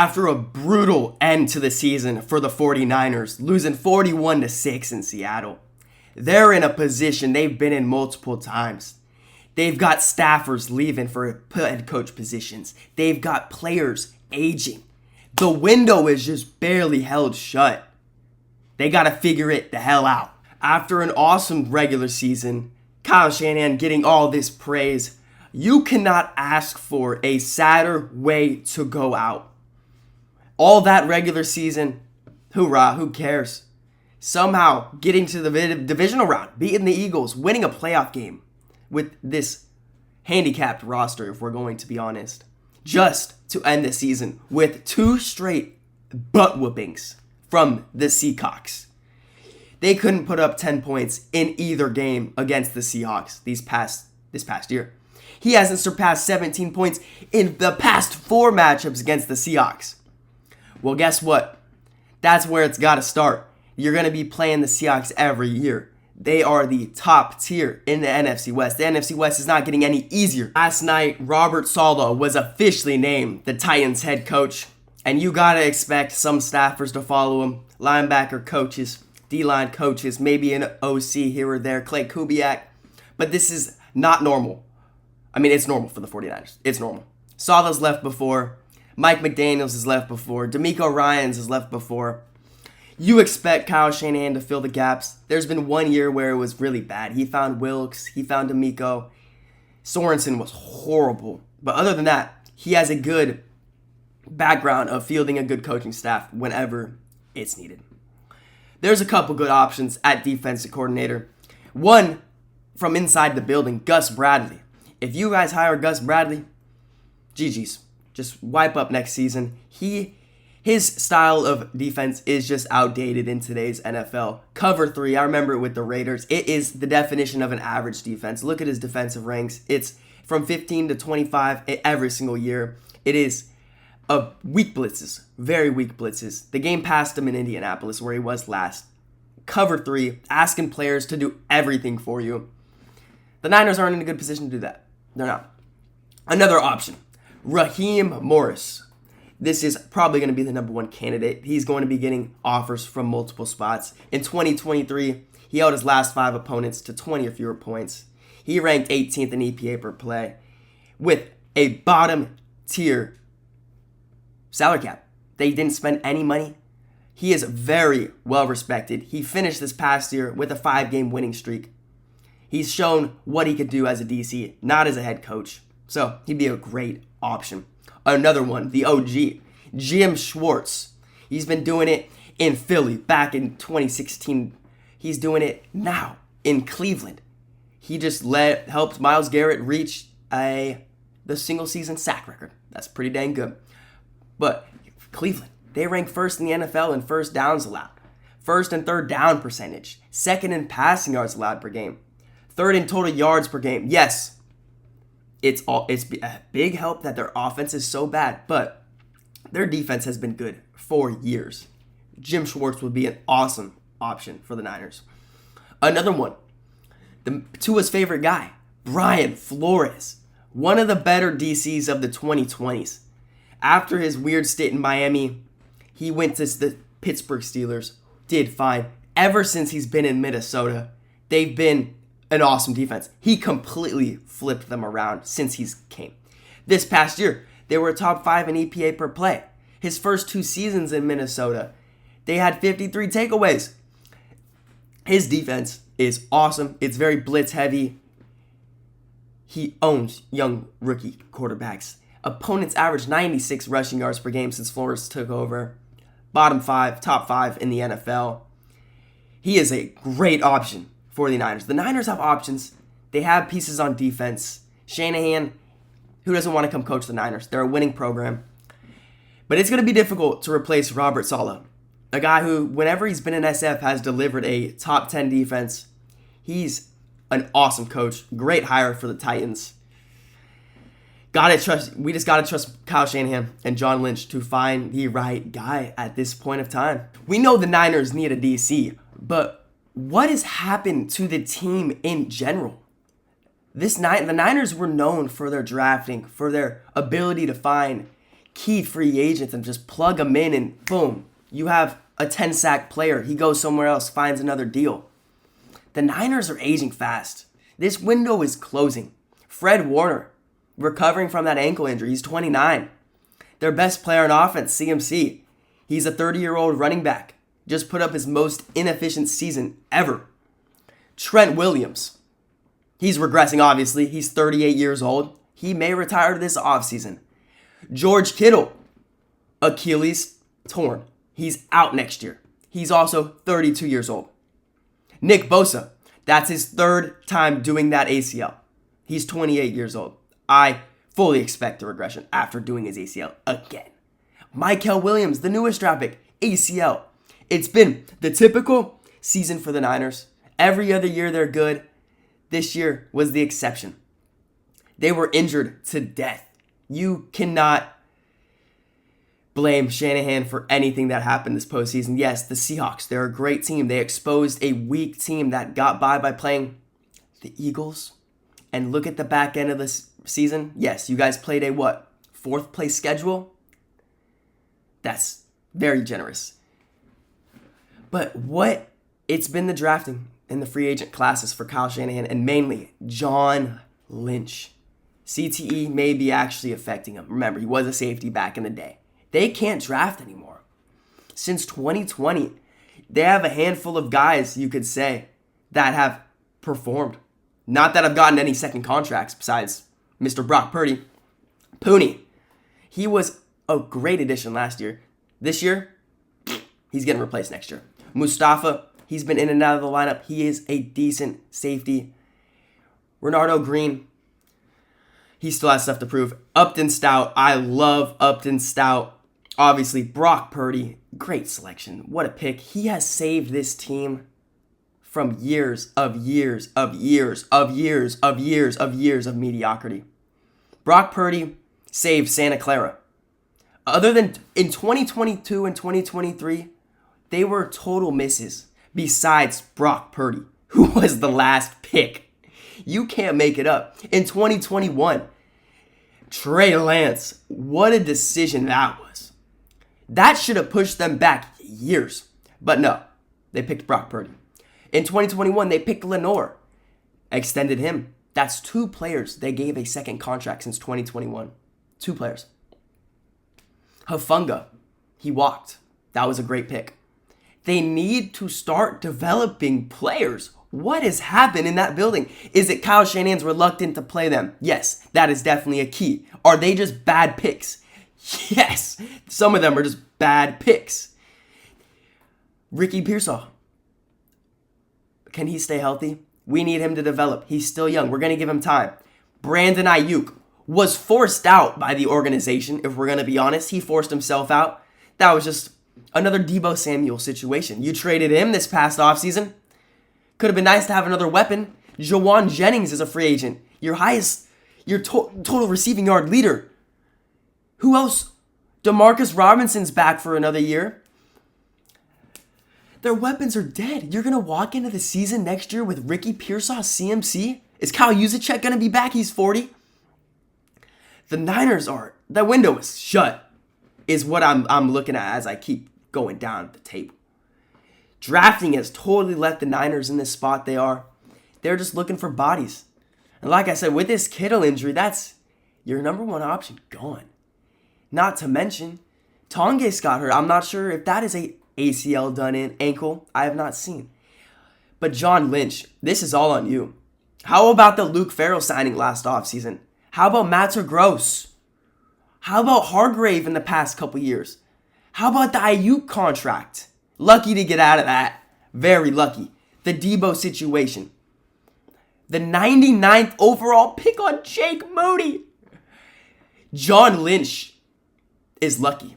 After a brutal end to the season for the 49ers, losing 41-6 in Seattle, they're in a position they've been in multiple times. They've got staffers leaving for head coach positions. They've got players aging. The window is just barely held shut. They got to figure it the hell out. After an awesome regular season, Kyle Shanahan getting all this praise, you cannot ask for a sadder way to go out. All that regular season, hoorah, who cares? Somehow getting to the divisional round, beating the Eagles, winning a playoff game with this handicapped roster, if we're going to be honest, just to end the season with 2 straight butt whoopings from the Seahawks. They couldn't put up 10 points in either game against the Seahawks this past year. He hasn't surpassed 17 points in the past 4 matchups against the Seahawks. Well, guess what? That's where it's got to start. You're going to be playing the Seahawks every year. They are the top tier in the NFC West. The NFC West is not getting any easier. Last night, Robert Saleh was officially named the Titans head coach. And you got to expect some staffers to follow him. Linebacker coaches, D-line coaches, maybe an OC here or there, Clay Kubiak. But this is not normal. I mean, it's normal for the 49ers. It's normal. Saleh's left before. Mike McDaniels has left before. DeMeco Ryans has left before. You expect Kyle Shanahan to fill the gaps. There's been 1 year where it was really bad. He found Wilkes. He found DeMeco. Sorensen was horrible. But other than that, he has a good background of fielding a good coaching staff whenever it's needed. There's a couple good options at defensive coordinator. One from inside the building, Gus Bradley. If you guys hire Gus Bradley, GG's. Just wipe up next season. His style of defense is just outdated in today's NFL. Cover 3, I remember it with the Raiders. It is the definition of an average defense. Look at his defensive ranks. It's from 15 to 25 every single year. It is weak blitzes, very weak blitzes. The game passed him in Indianapolis where he was last. Cover 3, asking players to do everything for you. The Niners aren't in a good position to do that. They're not. Another option. Raheem Morris. This is probably going to be the number 1 candidate. He's going to be getting offers from multiple spots. In 2023, he held his last 5 opponents to 20 or fewer points. He ranked 18th in EPA per play with a bottom tier salary cap. They didn't spend any money. He is very well respected. He finished this past year with a 5-game winning streak. He's shown what he could do as a DC, not as a head coach. So he'd be a great option. Another one, the OG, Jim Schwartz. He's been doing it in Philly back in 2016. He's doing it now in Cleveland. He just helped Myles Garrett reach the single season sack record. That's pretty dang good. But Cleveland, they rank first in the NFL in first downs allowed, first and third down percentage, second in passing yards allowed per game, third in total yards per game. Yes, it's a big help that their offense is so bad, but their defense has been good for years. Jim Schwartz would be an awesome option for the Niners. Another one, Tua's favorite guy, Brian Flores, one of the better DCs of the 2020s. After his weird stint in Miami, he went to the Pittsburgh Steelers, did fine. Ever since he's been in Minnesota, they've been an awesome defense. He completely flipped them around since he's came. This past year, they were top 5 in EPA per play. His first 2 seasons in Minnesota, they had 53 takeaways. His defense is awesome. It's very blitz heavy. He owns young rookie quarterbacks. Opponents average 96 rushing yards per game since Flores took over. Top 5 in the NFL. He is a great option for the Niners. The Niners have options. They have pieces on defense. Shanahan, who doesn't want to come coach the Niners? They're a winning program. But it's going to be difficult to replace Robert Saleh, a guy who, whenever he's been in SF, has delivered a top 10 defense. He's an awesome coach. Great hire for the Titans. We just gotta trust Kyle Shanahan and John Lynch to find the right guy at this point of time. We know the Niners need a DC, but what has happened to the team in general? The Niners were known for their drafting, for their ability to find key free agents and just plug them in and boom, you have a 10-sack player. He goes somewhere else, finds another deal. The Niners are aging fast. This window is closing. Fred Warner, recovering from that ankle injury. He's 29. Their best player on offense, CMC. He's a 30-year-old running back. Just put up his most inefficient season ever. Trent Williams. He's regressing, obviously. He's 38 years old. He may retire this offseason. George Kittle. Achilles torn. He's out next year. He's also 32 years old. Nick Bosa. That's his third time doing that ACL. He's 28 years old. I fully expect a regression after doing his ACL again. Mykel Williams, the newest draft pick, ACL. It's been the typical season for the Niners. Every other year they're good. This year was the exception. They were injured to death. You cannot blame Shanahan for anything that happened this postseason. Yes, the Seahawks, they're a great team. They exposed a weak team that got by playing the Eagles. And look at the back end of this season. Yes, you guys played a what? 4th place schedule? That's very generous. But what? It's been the drafting and the free agent classes for Kyle Shanahan and mainly John Lynch. CTE may be actually affecting him. Remember, he was a safety back in the day. They can't draft anymore. Since 2020, they have a handful of guys, you could say, that have performed. Not that I've gotten any second contracts besides Mr. Brock Purdy. Pooney. He was a great addition last year. This year, he's getting replaced next year. Mustafa, he's been in and out of the lineup. He is a decent safety. Renardo Green, he still has stuff to prove. Upton Stout, I love Upton Stout. Obviously, Brock Purdy, great selection. What a pick. He has saved this team from years of mediocrity. Brock Purdy saved Santa Clara. Other than in 2022 and 2023, they were total misses besides Brock Purdy, who was the last pick. You can't make it up. In 2021, Trey Lance, what a decision that was. That should have pushed them back years. But no, they picked Brock Purdy. In 2021, they picked Lenore, extended him. That's 2 players they gave a second contract since 2021. 2 players. Hufanga, he walked. That was a great pick. They need to start developing players. What has happened in that building? Is it Kyle Shanahan's reluctant to play them? Yes, that is definitely a key. Are they just bad picks? Yes, some of them are just bad picks. Ricky Pearsall, can he stay healthy? We need him to develop. He's still young. We're going to give him time. Brandon Ayuk was forced out by the organization, if we're going to be honest. He forced himself out. That was just another Deebo Samuel situation. You traded him this past offseason. Could have been nice to have another weapon. Jawan Jennings is a free agent. Your total receiving yard leader. Who else? Demarcus Robinson's back for another year. Their weapons are dead. You're going to walk into the season next year with Ricky Pearsall, CMC? Is Kyle Juszczyk going to be back? He's 40. The Niners that window is shut, is what I'm looking at as I keep going down the table. Drafting has totally left the Niners in this spot they are. They're just looking for bodies. And like I said, with this Kittle injury, that's your number one option gone. Not to mention, Tonges got hurt. I'm not sure if that is a ACL done in ankle. I have not seen. But John Lynch, this is all on you. How about the Luke Farrell signing last offseason? How about Matter Gross? How about Hargrave in the past couple years? How about the Ayuk contract? Lucky to get out of that. Very lucky. The Deebo situation. The 99th overall pick on Jake Moody. John Lynch is lucky.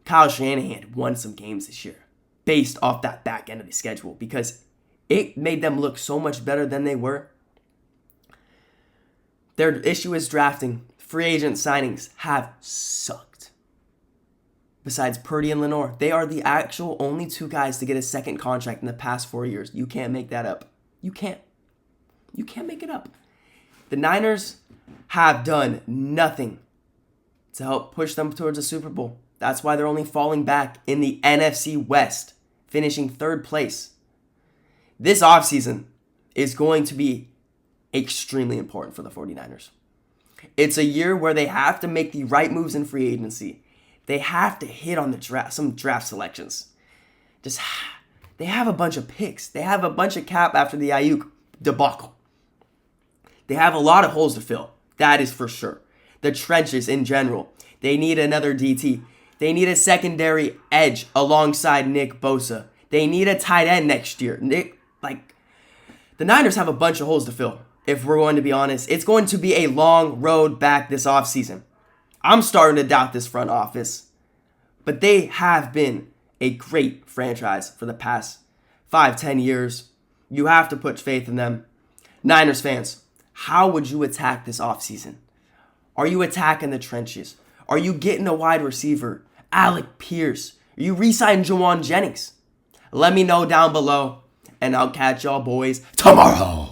Kyle Shanahan won some games this year based off that back end of the schedule because it made them look so much better than they were. Their issue is drafting. Free agent signings have sucked. Besides Purdy and Lenore, they are the actual only 2 guys to get a second contract in the past 4 years. You can't make that up. You can't. You can't make it up. The Niners have done nothing to help push them towards a Super Bowl. That's why they're only falling back in the NFC West, finishing third place. This offseason is going to be extremely important for the 49ers. It's a year where they have to make the right moves in free agency. They have to hit on some draft selections. They have a bunch of picks. They have a bunch of cap after the Ayuk debacle. They have a lot of holes to fill. That is for sure. The trenches in general. They need another DT. They need a secondary edge alongside Nick Bosa. They need a tight end next year. The Niners have a bunch of holes to fill. If we're going to be honest, it's going to be a long road back this offseason. I'm starting to doubt this front office. But they have been a great franchise for the past 5-10 years. You have to put faith in them. Niners fans, how would you attack this offseason? Are you attacking the trenches? Are you getting a wide receiver? Alec Pierce? Are you re-signing Jawan Jennings? Let me know down below, and I'll catch y'all boys tomorrow.